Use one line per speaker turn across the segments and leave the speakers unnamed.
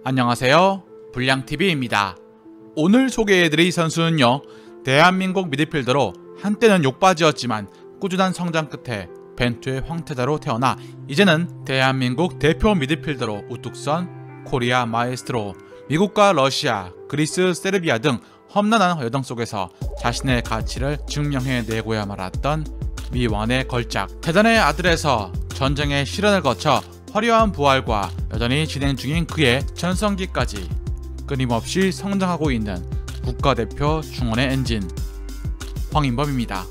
안녕하세요, 불량TV입니다. 오늘 소개해드릴 선수는요, 대한민국 미드필더로 한때는 욕바지였지만 꾸준한 성장 끝에 벤투의 황태자로 태어나 이제는 대한민국 대표 미드필더로 우뚝 선 코리아 마에스트로, 미국과 러시아, 그리스, 세르비아 등 험난한 여정 속에서 자신의 가치를 증명해내고야 말았던 미완의 걸작, 대단의 아들에서 전쟁의 시련을 거쳐 화려한 부활과 여전히 진행 중인 그의 전성기까지 끊임없이 성장하고 있는 국가대표 중원의 엔진, 황인범입니다.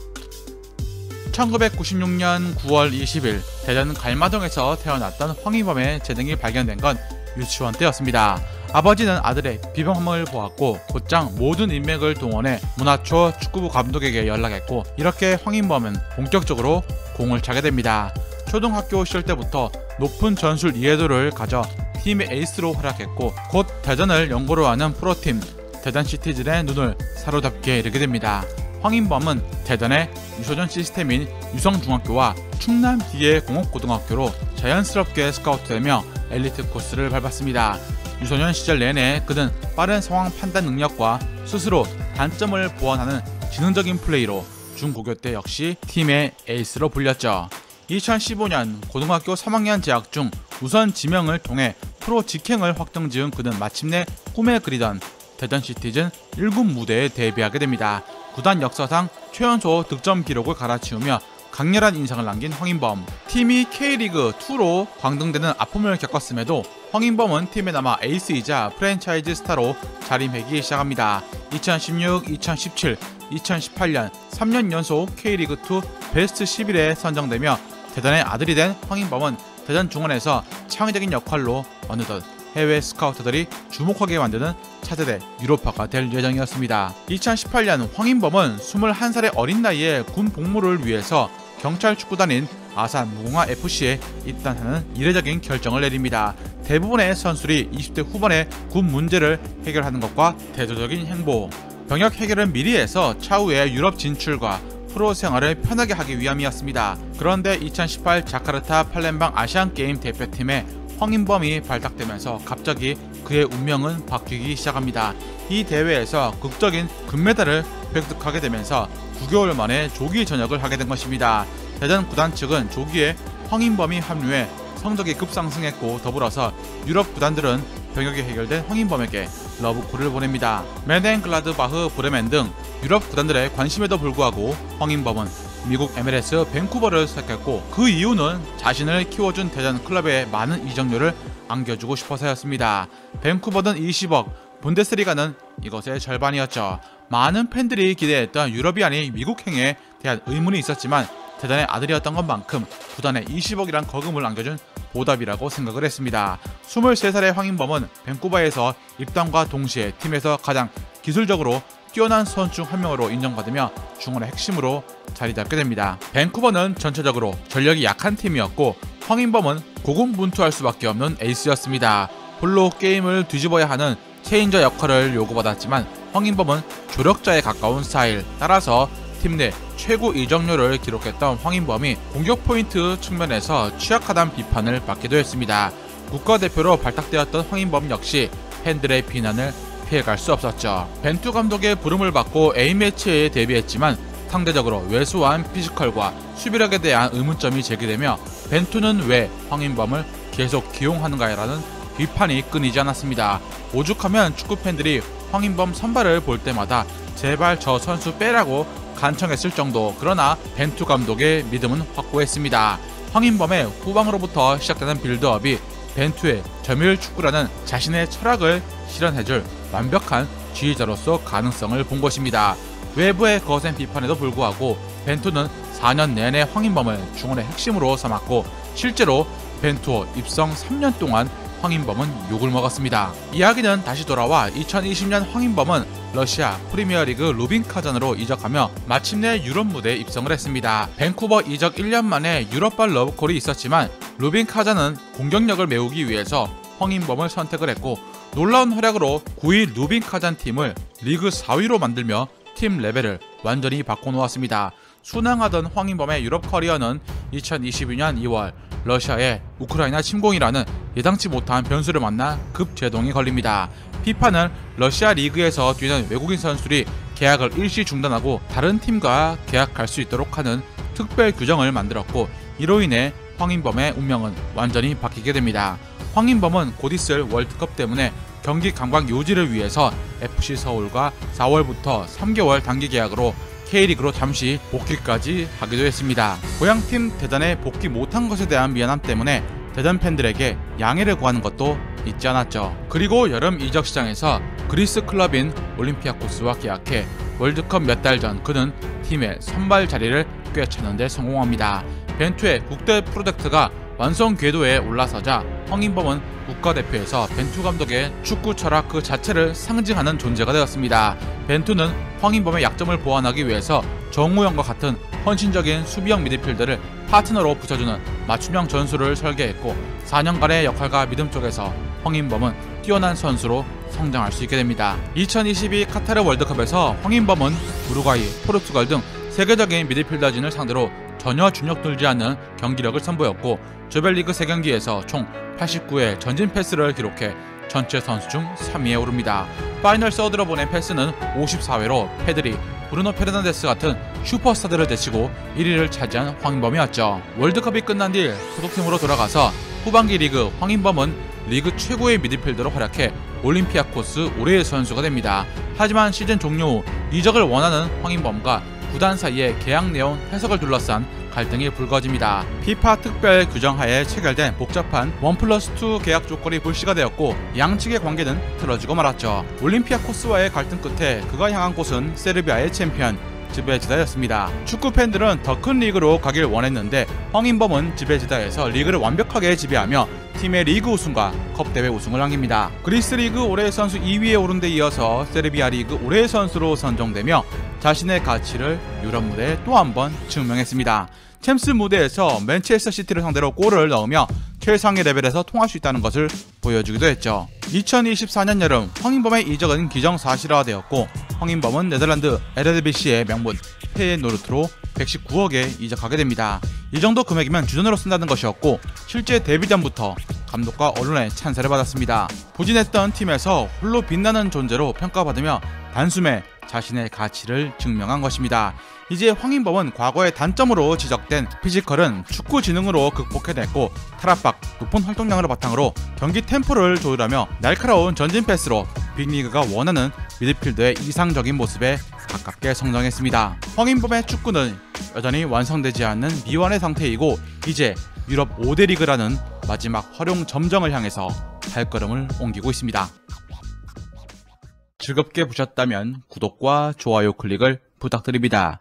1996년 9월 20일 대전 갈마동에서 태어났던 황인범의 재능이 발견된 건 유치원 때였습니다. 아버지는 아들의 비범함을 보았고 곧장 모든 인맥을 동원해 문화초 축구부 감독에게 연락했고, 이렇게 황인범은 본격적으로 공을 차게 됩니다. 초등학교 시절 때부터 높은 전술 이해도를 가져 팀의 에이스로 활약했고, 곧 대전을 연고로 하는 프로팀 대전시티즌의 눈을 사로잡게 이르게 됩니다. 황인범은 대전의 유소년 시스템인 유성중학교와 충남 D의 공업고등학교로 자연스럽게 스카우트되며 엘리트 코스를 밟았습니다. 유소년 시절 내내 그는 빠른 상황 판단 능력과 스스로 단점을 보완하는 지능적인 플레이로 중고교 때 역시 팀의 에이스로 불렸죠. 2015년 고등학교 3학년 재학 중 우선 지명을 통해 프로 직행을 확정지은 그는 마침내 꿈에 그리던 대전시티즌 1군 무대에 데뷔하게 됩니다. 구단 역사상 최연소 득점 기록을 갈아치우며 강렬한 인상을 남긴 황인범. 팀이 K리그2로 광등되는 아픔을 겪었음에도 황인범은 팀에 남아 에이스이자 프랜차이즈 스타로 자리매기 시작합니다. 2016, 2017, 2018년 3년 연속 K리그2 베스트 11에 선정되며 대전의 아들이 된 황인범은 대전 중원에서 창의적인 역할로 어느덧 해외 스카우터들이 주목하게 만드는 차세대 유로파가 될 예정이었습니다. 2018년 황인범은 21살의 어린 나이에 군 복무를 위해서 경찰 축구단인 아산 무궁화FC에 입단하는 이례적인 결정을 내립니다. 대부분의 선수들이 20대 후반에 군 문제를 해결하는 것과 대조적인 행보, 병역 해결은 미리 해서 차후에 유럽 진출과 프로 생활을 편하게 하기 위함이었습니다. 그런데 2018 자카르타 팔렘방 아시안게임 대표팀에 황인범이 발탁되면서 갑자기 그의 운명은 바뀌기 시작합니다. 이 대회에서 극적인 금메달을 획득하게 되면서 9개월 만에 조기 전역을 하게 된 것입니다. 대전 구단 측은 조기에 황인범이 합류해 성적이 급상승했고, 더불어서 유럽 구단들은 병역이 해결된 황인범에게 러브콜을 보냅니다. 메넨글라드바흐 브레멘 등 유럽 구단들의 관심에도 불구하고 황인범은 미국 MLS 밴쿠버를 선택했고, 그 이유는 자신을 키워준 대전 클럽에 많은 이적료를 안겨주고 싶어서였습니다. 밴쿠버는 20억, 분데스리가는 이것의 절반이었죠. 많은 팬들이 기대했던 유럽이 아닌 미국행에 대한 의문이 있었지만 대전의 아들이었던 것만큼 구단에 20억이란 거금을 안겨준 보답이라고 생각을 했습니다. 23살의 황인범은 밴쿠버에서 입단과 동시에 팀에서 가장 기술적으로 뛰어난 선수 중 한 명으로 인정받으며 중원의 핵심으로 자리 잡게 됩니다. 밴쿠버는 전체적으로 전력이 약한 팀이었고, 황인범은 고군분투할 수밖에 없는 에이스였습니다. 홀로 게임을 뒤집어야 하는 체인저 역할을 요구받았지만 황인범은 조력자에 가까운 스타일, 따라서 팀 내 최고 이적료를 기록했던 황인범이 공격 포인트 측면에서 취약하다는 비판을 받기도 했습니다. 국가대표로 발탁되었던 황인범 역시 팬들의 비난을 피해갈 수 없었죠. 벤투 감독의 부름을 받고 A매치에 데뷔했지만 상대적으로 왜소한 피지컬과 수비력에 대한 의문점이 제기되며 벤투는 왜 황인범을 계속 기용하는가라는 비판이 끊이지 않았습니다. 오죽하면 축구팬들이 황인범 선발을 볼 때마다 제발 저 선수 빼라고 간청했을 정도. 그러나 벤투 감독의 믿음은 확고했습니다. 황인범의 후방으로부터 시작되는 빌드업이 벤투의 점유율 축구라는 자신의 철학을 실현해줄 완벽한 지휘자로서 가능성을 본 것입니다. 외부의 거센 비판에도 불구하고 벤투는 4년 내내 황인범을 중원의 핵심으로 삼았고, 실제로 벤투 입성 3년 동안 황인범은 욕을 먹었습니다. 이야기는 다시 돌아와 2020년 황인범은 러시아 프리미어리그 루빈카잔으로 이적하며 마침내 유럽 무대에 입성을 했습니다. 밴쿠버 이적 1년 만에 유럽발 러브콜이 있었지만 루빈카잔은 공격력을 메우기 위해서 황인범을 선택을 했고, 놀라운 활약으로 9위 루빈카잔 팀을 리그 4위로 만들며 팀 레벨을 완전히 바꿔놓았습니다. 순항하던 황인범의 유럽 커리어는 2022년 2월 러시아의 우크라이나 침공이라는 예상치 못한 변수를 만나 급제동이 걸립니다. 피파는 러시아 리그에서 뛰는 외국인 선수들이 계약을 일시 중단하고 다른 팀과 계약할 수 있도록 하는 특별 규정을 만들었고, 이로 인해 황인범의 운명은 완전히 바뀌게 됩니다. 황인범은 곧 있을 월드컵 때문에 경기 감각 유지를 위해서 FC 서울과 4월부터 3개월 단기 계약으로 K리그로 잠시 복귀까지 하기도 했습니다. 고향팀 대전에 복귀 못한 것에 대한 미안함 때문에 대전 팬들에게 양해를 구하는 것도 잊지 않았죠. 그리고 여름 이적 시장에서 그리스 클럽인 올림피아코스와 계약해 월드컵 몇 달 전 그는 팀의 선발 자리를 꿰차는 데 성공합니다. 벤투의 국대 프로젝트가 완성 궤도에 올라서자 황인범은 국가대표에서 벤투 감독의 축구 철학 그 자체를 상징하는 존재가 되었습니다. 벤투는 황인범의 약점을 보완하기 위해서 정우영과 같은 헌신적인 수비형 미드필더를 파트너로 붙여주는 맞춤형 전술을 설계했고, 4년간의 역할과 믿음 쪽에서 황인범은 뛰어난 선수로 성장할 수 있게 됩니다. 2022 카타르 월드컵에서 황인범은 우루과이, 포르투갈 등 세계적인 미드필더진을 상대로 전혀 주눅 들지 않는 경기력을 선보였고, 조별리그 3경기에서 총 89의 전진 패스를 기록해 전체 선수 중 3위에 오릅니다. 파이널 서드로 보낸 패스는 54회로 페드리, 브루노 페르난데스 같은 슈퍼스타들을 제치고 1위를 차지한 황인범이었죠. 월드컵이 끝난 뒤 소속팀으로 돌아가서 후반기 리그 황인범은 리그 최고의 미드필더로 활약해 올림피아코스 올해의 선수가 됩니다. 하지만 시즌 종료 후 이적을 원하는 황인범과 구단 사이의 계약 내용 해석을 둘러싼 갈등이 불거집니다. 피파 특별 규정하에 체결된 복잡한 1+2 계약 조건이 불씨가 되었고, 양측의 관계는 틀어지고 말았죠. 올림피아코스와의 갈등 끝에 그가 향한 곳은 세르비아의 챔피언 지베지다였습니다. 축구 팬들은 더 큰 리그로 가길 원했는데 황인범은 지베지다에서 리그를 완벽하게 지배하며 팀의 리그 우승과 컵 대회 우승을 안깁니다. 그리스 리그 올해의 선수 2위에 오른 데 이어서 세르비아 리그 올해의 선수로 선정되며 자신의 가치를 유럽 무대에 또 한 번 증명했습니다. 챔스 무대에서 맨체스터 시티를 상대로 골을 넣으며 최상의 레벨에서 통할 수 있다는 것을 보여주기도 했죠. 2024년 여름 황인범의 이적은 기정사실화되었고, 황인범은 네덜란드 에르디비시의 명문 페예노르트로 119억에 이적하게 됩니다. 이 정도 금액이면 주전으로 쓴다는 것이었고, 실제 데뷔 전부터 감독과 언론의 찬사를 받았습니다. 부진했던 팀에서 홀로 빛나는 존재로 평가받으며 단숨에 자신의 가치를 증명한 것입니다. 이제 황인범은 과거의 단점으로 지적된 피지컬은 축구 지능으로 극복해냈고, 탈압박, 높은 활동량을 바탕으로 경기 템포를 조율하며 날카로운 전진 패스로 빅리그가 원하는 미드필더의 이상적인 모습에 가깝게 성장했습니다. 황인범의 축구는 여전히 완성되지 않는 미완의 상태이고, 이제 유럽 5대 리그라는 마지막 활용 점정을 향해서 발걸음을 옮기고 있습니다. 즐겁게 보셨다면 구독과 좋아요 클릭을 부탁드립니다.